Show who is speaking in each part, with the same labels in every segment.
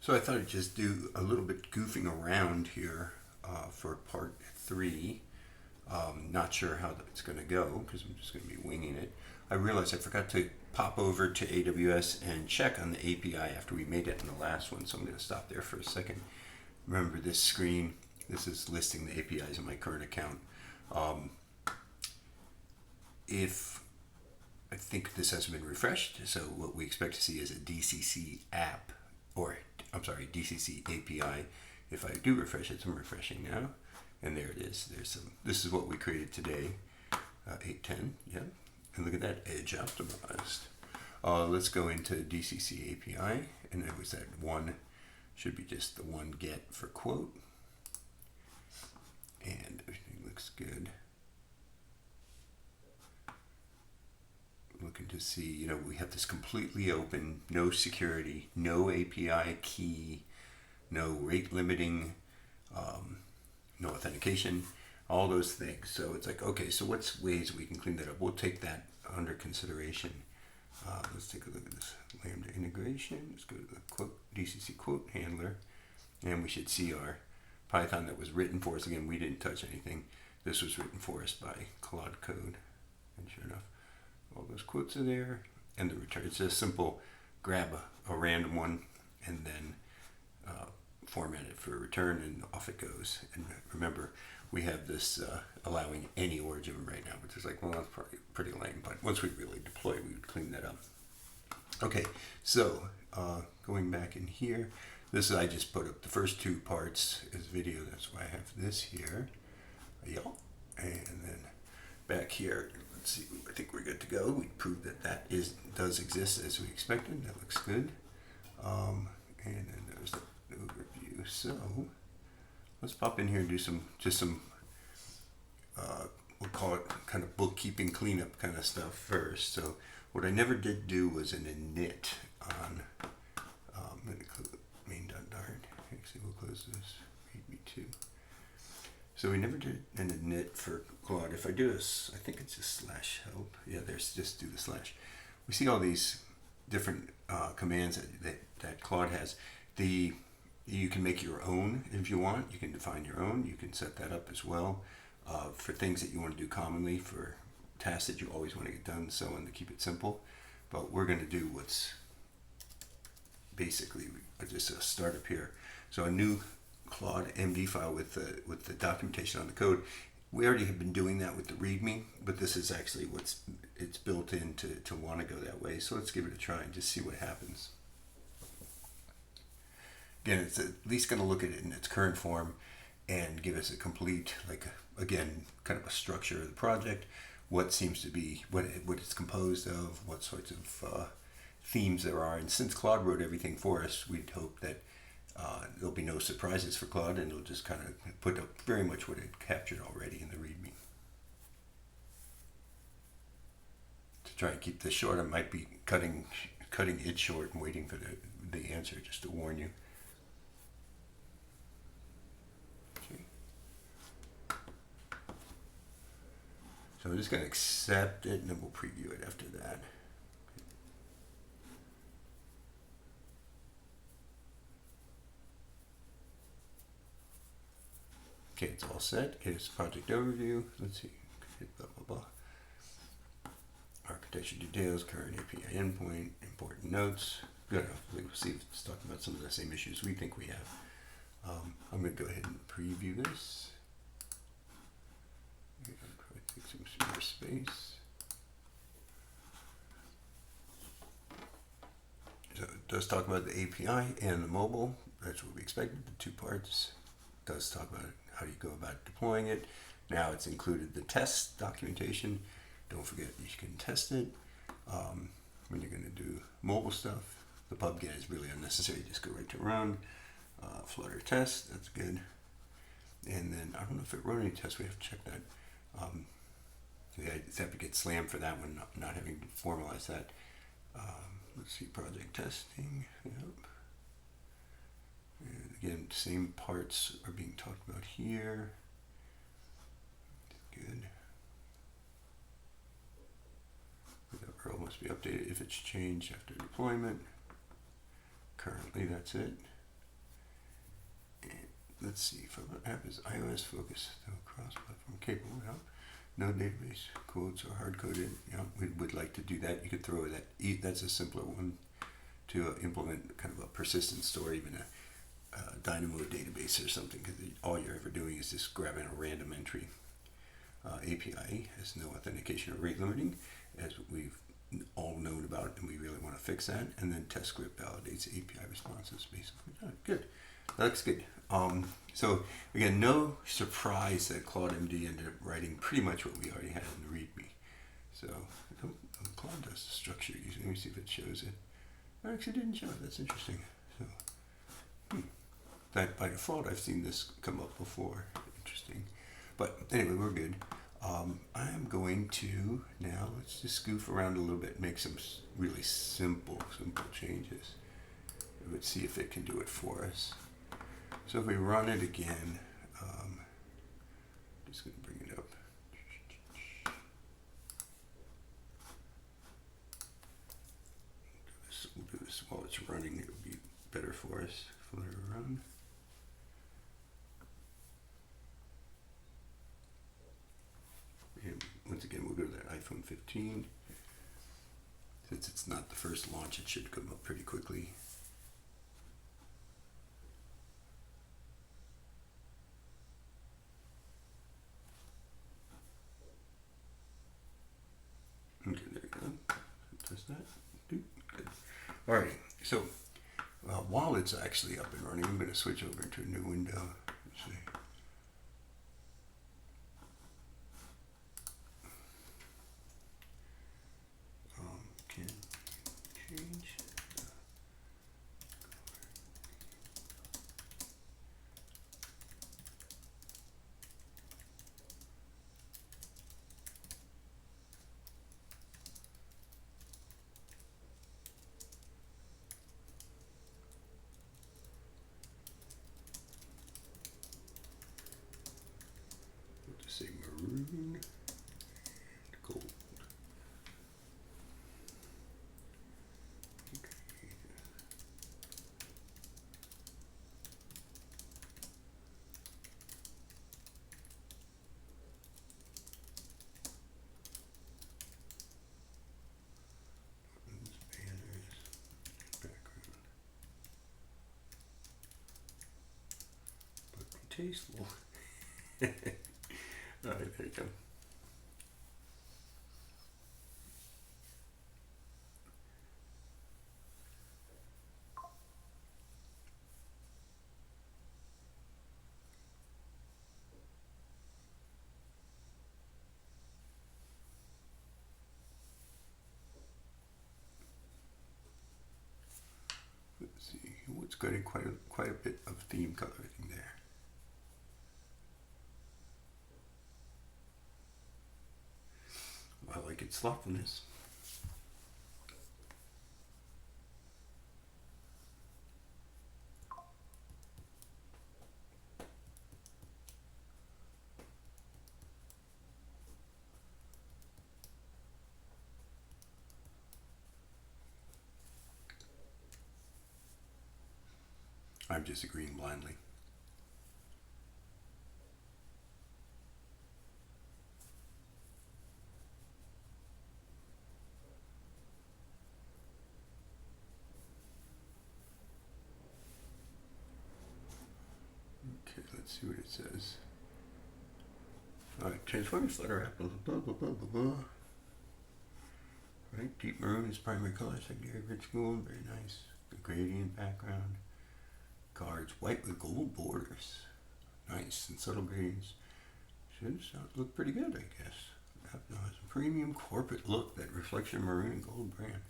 Speaker 1: So I thought I'd just do a little bit goofing around here for part 3. Not sure how it's going to go because I'm just going to be winging it. I realized I forgot to pop over to AWS and check on the API after we made it in the last one, so I'm going to stop there for a second. Remember this screen, this is listing the APIs in my current account. If I think this hasn't been refreshed, so what we expect to see is a DCC app, or I'm sorry, DCC API. If I do refresh it, so I'm refreshing now, and there it is. This is what we created today, 8.10, yeah. And look at that, edge optimized. Let's go into DCC API, and it was that one, should be just the one get for quote, and everything looks good. Looking to see, we have this completely open, no security, no API key, no rate limiting, no authentication, all those things. So it's like, okay, so what's ways we can clean that up? We'll take that under consideration. Let's take a look at this Lambda integration. Let's go to the quote, DCC quote handler, and we should see our Python that was written for us. Again, we didn't touch anything. This was written for us by Claude code, and sure enough, all those quotes are there, and the return. It's just simple, grab a random one, and then format it for a return, and off it goes. And remember, we have this allowing any origin right now, which is like, well, that's probably pretty lame, but once we really deploy, we would clean that up. Okay, so going back in here, this is, I just put up the first two parts as video, that's why I have this here. Yeah. And then back here, let's see, I think we're good to go. We proved that does exist as we expected. That looks good. And then there's the overview. So let's pop in here and do some we'll call it kind of bookkeeping cleanup kind of stuff first. So what I never did do was an init on main.dart. Actually, we'll close this. readme2. So we never did an init for Claude. If I do this, I think it's just /help. Yeah, there's just do the slash. We see all these different commands that Claude has. You can make your own if you want. You can define your own. You can set that up as well for things that you want to do commonly, for tasks that you always want to get done, so on, to keep it simple. But we're going to do what's basically just a startup here. So a new Claude MD file with the documentation on the code. We already have been doing that with the README, but this is actually it's built in to want to go that way. So let's give it a try and just see what happens. Again, it's at least going to look at it in its current form and give us a complete, again, kind of a structure of the project, what seems to be, what it's composed of, what sorts of themes there are. And since Claude wrote everything for us, we'd hope that there'll be no surprises for Claude, and it'll just kind of put up very much what it captured already in the README. To try and keep this short, I might be cutting it short and waiting for the answer, just to warn you. Okay. So I'm just going to accept it, and then we'll preview it after that. Okay, it's all set. Here's project overview. Let's see. Hit blah, blah, blah. Architecture details, current API endpoint, important notes. Good enough. We'll see if it's talking about some of the same issues we think we have. I'm going to go ahead and preview this. Probably take some more space. So it does talk about the API and the mobile. That's what we expected, the two parts. It does talk about how you go about deploying it. Now it's included the test documentation. Don't forget you can test it when you're going to do mobile stuff. The pub get is really unnecessary. Just go right to run. Flutter test, that's good. And then I don't know if it wrote any tests. We have to check that. It's have to get slammed for that one, not having to formalize that. Let's see, project testing. Yep. And again, same parts are being talked about here. Good. The URL must be updated if it's changed after deployment. Currently, that's it. let's see, for the app is iOS focused, so cross-platform capable. Yeah. No database quotes or hard-coded. Yeah, we would like to do that. You could throw that. That's a simpler one to implement, kind of a persistent store, even a Dynamo database or something, because all you're ever doing is just grabbing a random entry. API has no authentication or rate limiting, as we've all known about, and we really want to fix that. And then test script validates API responses, basically. Oh, good. That looks good. So again, no surprise that Claude MD ended up writing pretty much what we already had in the README. So Claude does the structure usually. Let me see if it shows it. It actually didn't show it. That's interesting. So that by default, I've seen this come up before. Interesting. But anyway, we're good. I'm going to now, let's just goof around a little bit, make some really simple changes. Let's see if it can do it for us. So if we run it again, just going to bring it up. We'll do this while it's running. It'll be better for us. Let it run. And once again, we'll go to that iPhone 15. Since it's not the first launch, it should come up pretty quickly. Okay, there we go. Test that. Good. Alright, so while it's actually up and running, I'm going to switch over to a new window. Let's see. Can change. Say maroon and gold. Okay. Banners, background. But tasteful. All right, there you go. Let's see, what's got quite a bit of theme coloring there. I like its sloppiness. I'm just agreeing blindly. Okay, let's see what it says. Alright, transforming Flutter app, blah, blah, blah, blah, blah. Right, deep maroon is primary color, secondary rich gold, very nice. The gradient background. Cards, white with gold borders. Nice, and subtle gradients. Should look pretty good, I guess. App now has a premium corporate look that reflects your maroon and gold brand.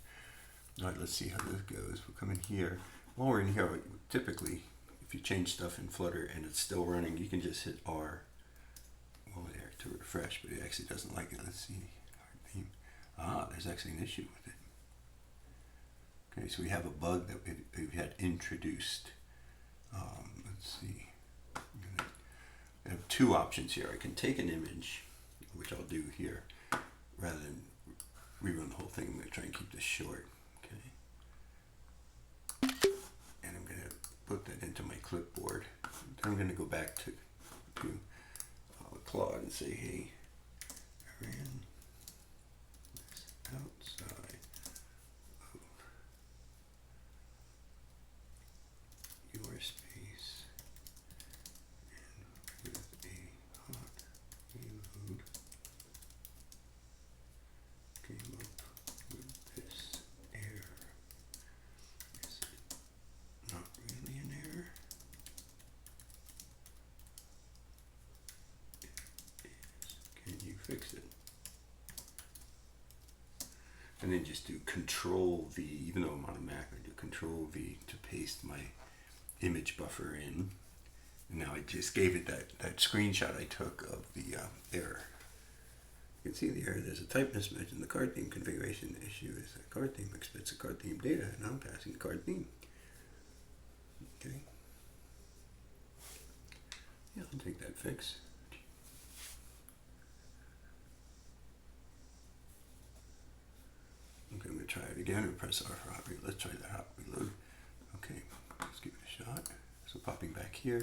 Speaker 1: Alright, let's see how this goes. We'll come in here. While we're in here, typically, if you change stuff in Flutter and it's still running, you can just hit R there to refresh, but it actually doesn't like it. Let's see. Theme. There's actually an issue with it. Okay, so we have a bug that we've had introduced. Let's see. I have two options here. I can take an image, which I'll do here, rather than rerun the whole thing. I'm going to try and keep this short. Okay. And I'm going to put that into my clipboard. I'm going to go back to Claude and say, hey, I ran this outside of your space and with a hot reload came up with this error. Is it not really an error? Can you fix it? And then just do Control V, even though I'm on a Mac, I do Control V to paste my image buffer in. And now I just gave it that screenshot I took of the error. You can see the error. There's a type mismatch in the card theme configuration. The issue is that card theme expects the card theme data, and I'm passing the card theme. Okay. Yeah, I'll take that fix. Okay, I'm going to try it again. We'll press R for hot reload. Let's try that hot reload. Okay, let's give it a shot. So popping back here,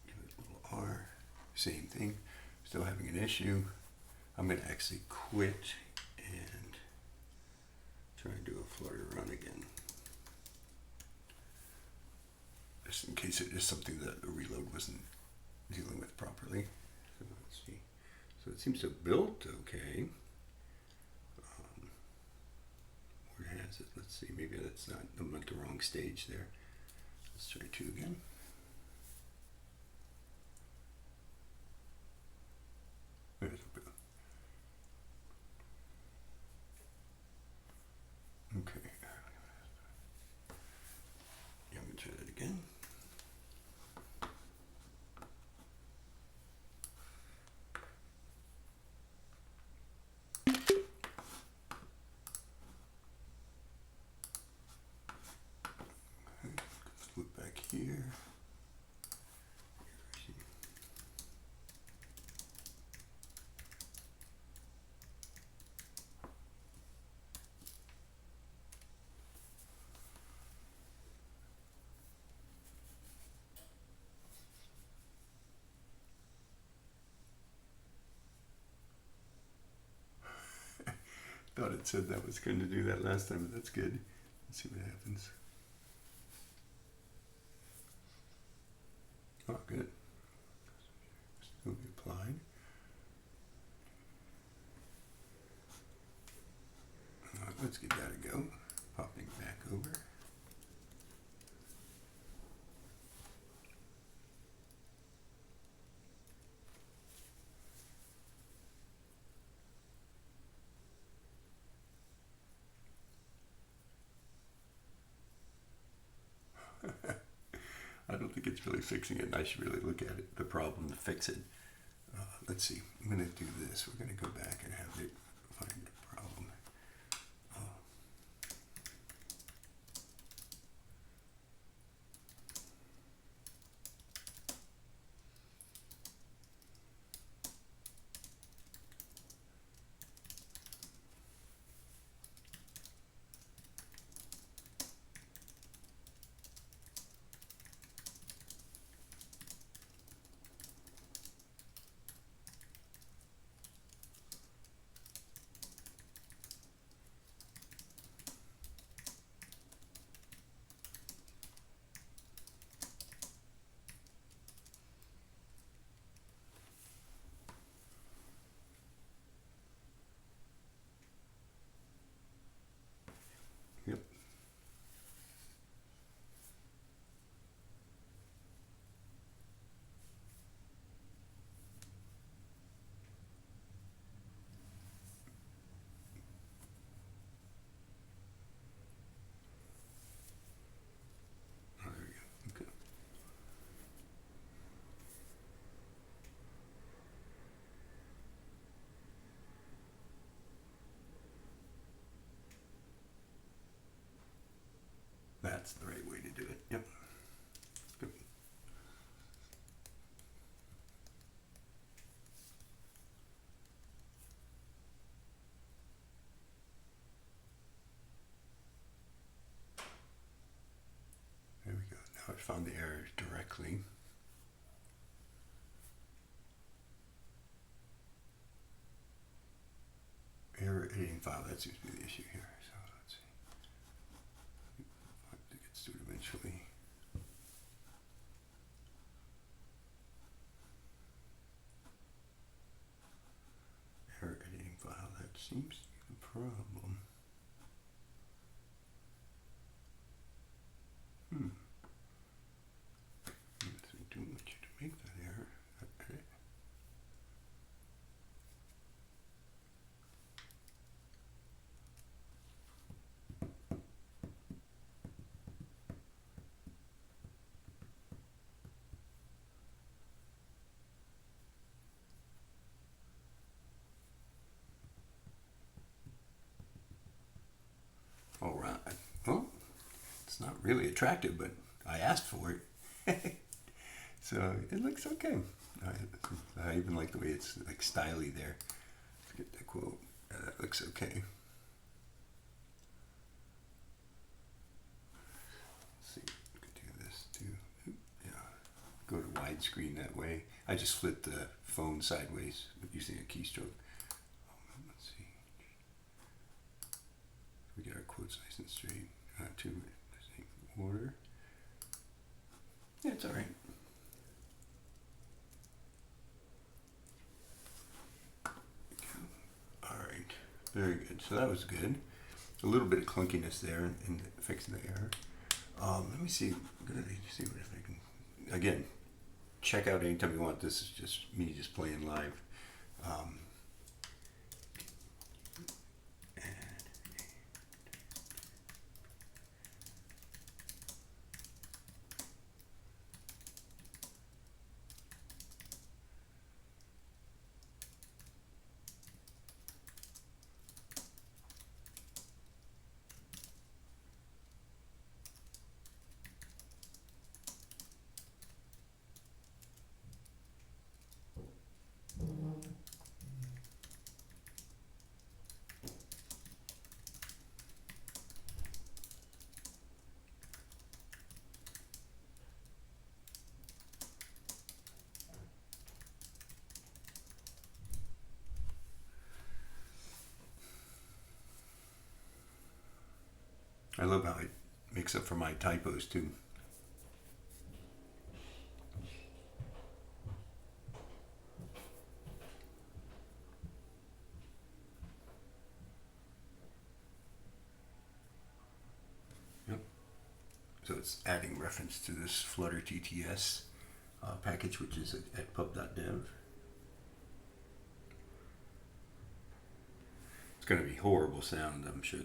Speaker 1: give it a little R. Same thing. Still having an issue. I'm going to actually quit and try and do a Flutter run again. Just in case it is something that the reload wasn't dealing with properly. So let's see. So it seems to have built okay. Where has it? Let's see. Maybe that's not, I'm at the wrong stage there. Let's try 2 again. There's a bit. Okay. Yeah, I'm going to try that again. Okay, flip back here. Thought it said that was going to do that last time, but that's good. Let's see what happens. Oh, good. Still be applied. Let's give that a go. Popping back over. I don't think it's really fixing it, and I should really look at it, the problem to fix it. Let's see. I'm going to do this. We're going to go back and have it find the problem. Yep. Oh, there we go. Okay. That's the right way to do it. Yep. Good. There we go. Now I found the error directly. editing file, that seems to be the issue here. So let's see. It gets to it eventually. Error editing file, that seems to be the problem. I don't want you to make that error. Okay. All right. Well, it's not really attractive, but I asked for it. So it looks okay. I even like the way it's like styly there. Let's get the quote. That looks okay. Let's see, we could do this too. Yeah, go to widescreen that way. I just flipped the phone sideways using a keystroke. Let's see. We get our quotes nice and straight. To order. Yeah, it's all right. All right, very good. So that was good. A little bit of clunkiness there in fixing the error. Let me see. I'm gonna see what if I can. Again, check out anytime you want. This is just me just playing live. I love how it makes up for my typos too. Yep. So it's adding reference to this Flutter TTS package, which is at pub.dev. It's going to be horrible sound. I'm sure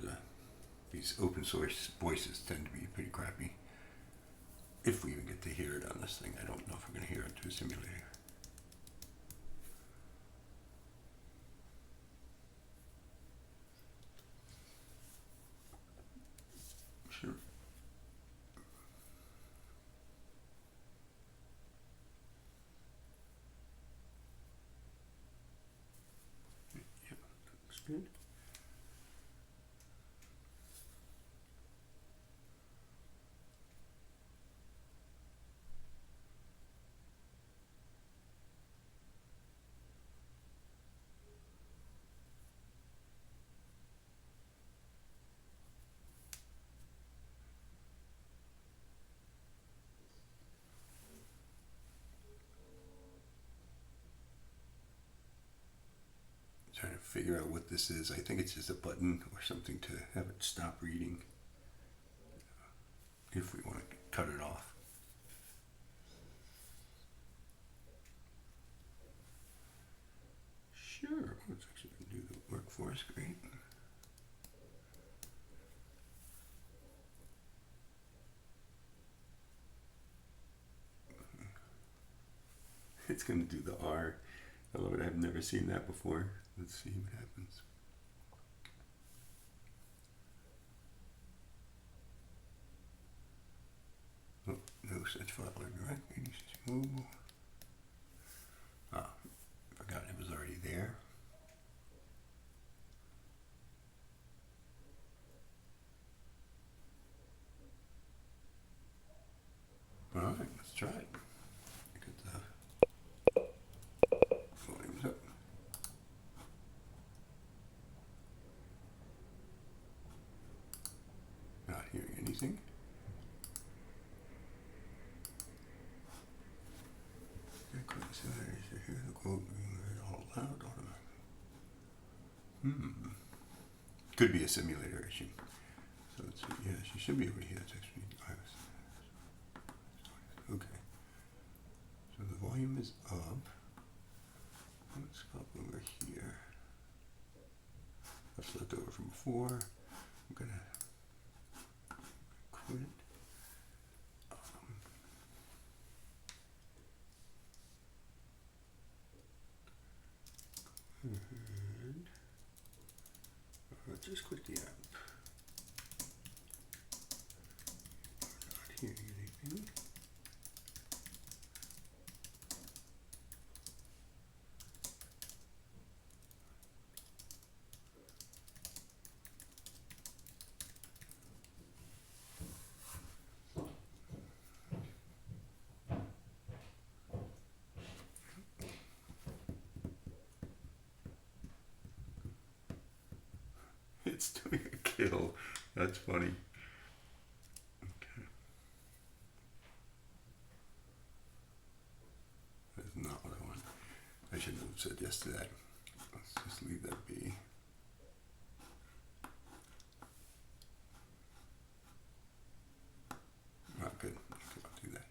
Speaker 1: these open source voices tend to be pretty crappy. If we even get to hear it on this thing, I don't know if we're going to hear it through a simulator. Sure. Yep, looks good. Trying to figure out what this is. I think it's just a button or something to have it stop reading if we want to cut it off. Sure, let's actually do the work for us. Great. It's going to do the R. I love it. I've never seen that before. Let's see what happens. Oh, no such file directory. Ah, forgot it was already there. All right, let's try it. Volumes up. Could be a simulator issue. So let's see. Yeah, she should be over here. Text me. Okay. So the volume is up. Let's go over here. That's left over from before. I'm gonna quit. And just quit the app. Not hearing anything. It's doing a kill. That's funny. Okay. That's not what I want. I shouldn't have said yes to that. Let's just leave that be. Oh, good. Okay, I'll do that.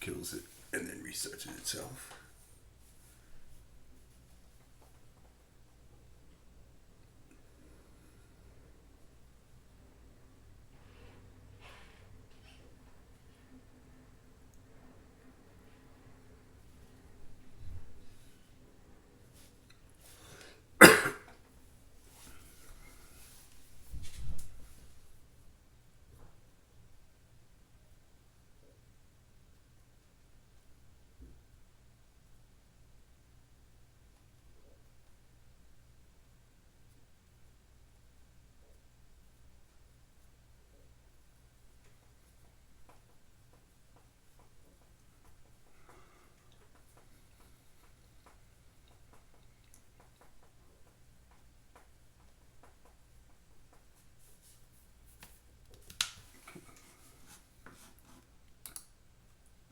Speaker 1: Kills it and then restarts it itself.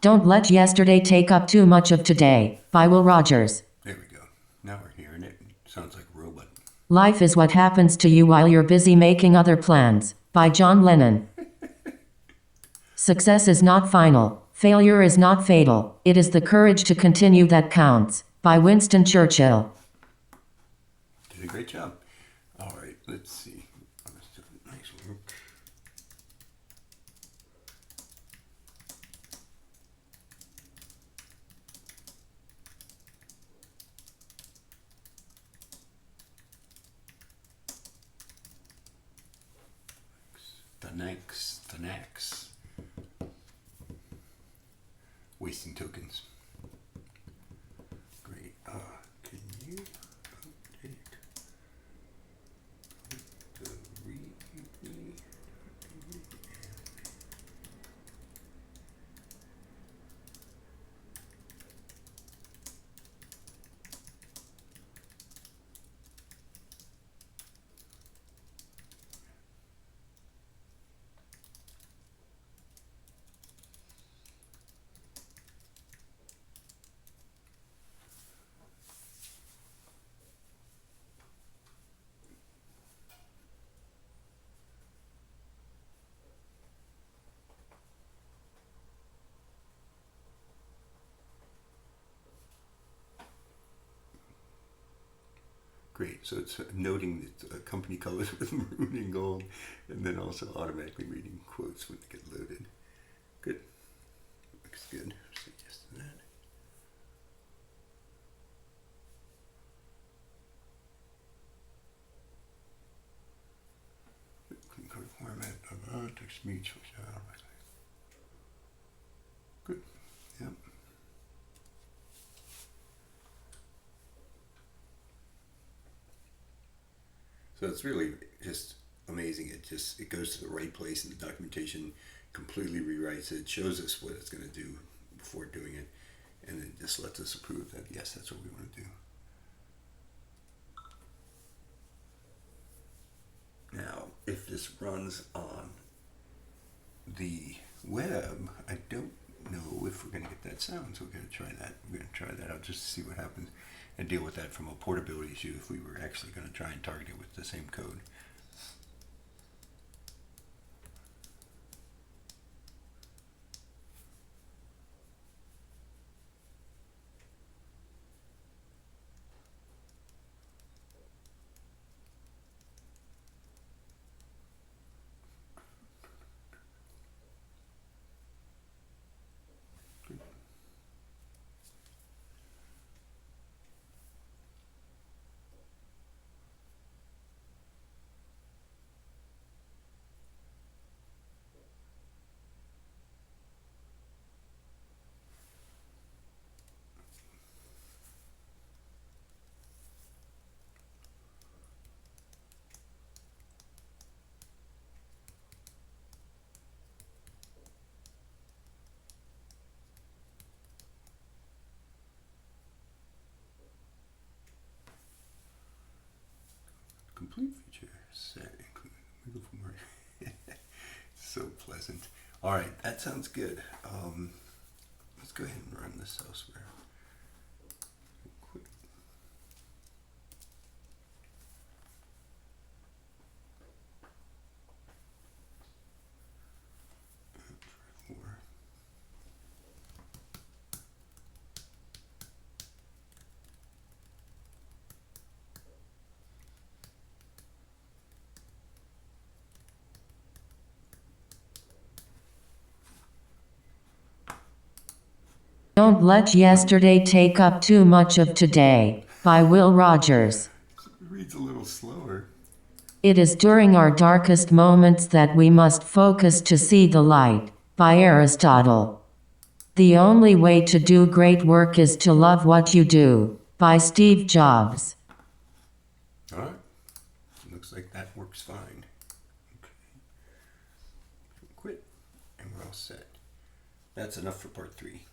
Speaker 2: Don't let yesterday take up too much of today, by Will Rogers.
Speaker 1: There we go. Now we're hearing it. Sounds like a robot.
Speaker 2: Life is what happens to you while you're busy making other plans, by John Lennon. Success is not final. Failure is not fatal. It is the courage to continue that counts, by Winston Churchill.
Speaker 1: Did a great job. All right, let's see. Let's do nice work. The next. Wasting tokens. Great. Can you update the readme? Great, so it's noting the company colors with maroon and gold, and then also automatically reading quotes when they get loaded. Good, looks good. Say yes to that. Clean code format of text speech. Good, yep. So it's really just amazing. It goes to the right place in the documentation, completely rewrites it, shows us what it's going to do before doing it, and then just lets us approve that, yes, that's what we want to do. Now, if this runs on the web, I don't know if we're going to get that sound, so we're going to try that. We're going to try that out just to see what happens and deal with that from a portability issue if we were actually going to try and target it with the same code. Complete feature set, include from where. So pleasant. All right, that sounds good. Let's go ahead and run this elsewhere. Quick. Try 4.
Speaker 2: Don't Let Yesterday Take Up Too Much of Today, by Will Rogers.
Speaker 1: It reads a little slower.
Speaker 2: It is during our darkest moments that we must focus to see the light, by Aristotle. The only way to do great work is to love what you do, by Steve Jobs.
Speaker 1: All right. Looks like that works fine. Okay. Quit, and we're all set. That's enough for part 3.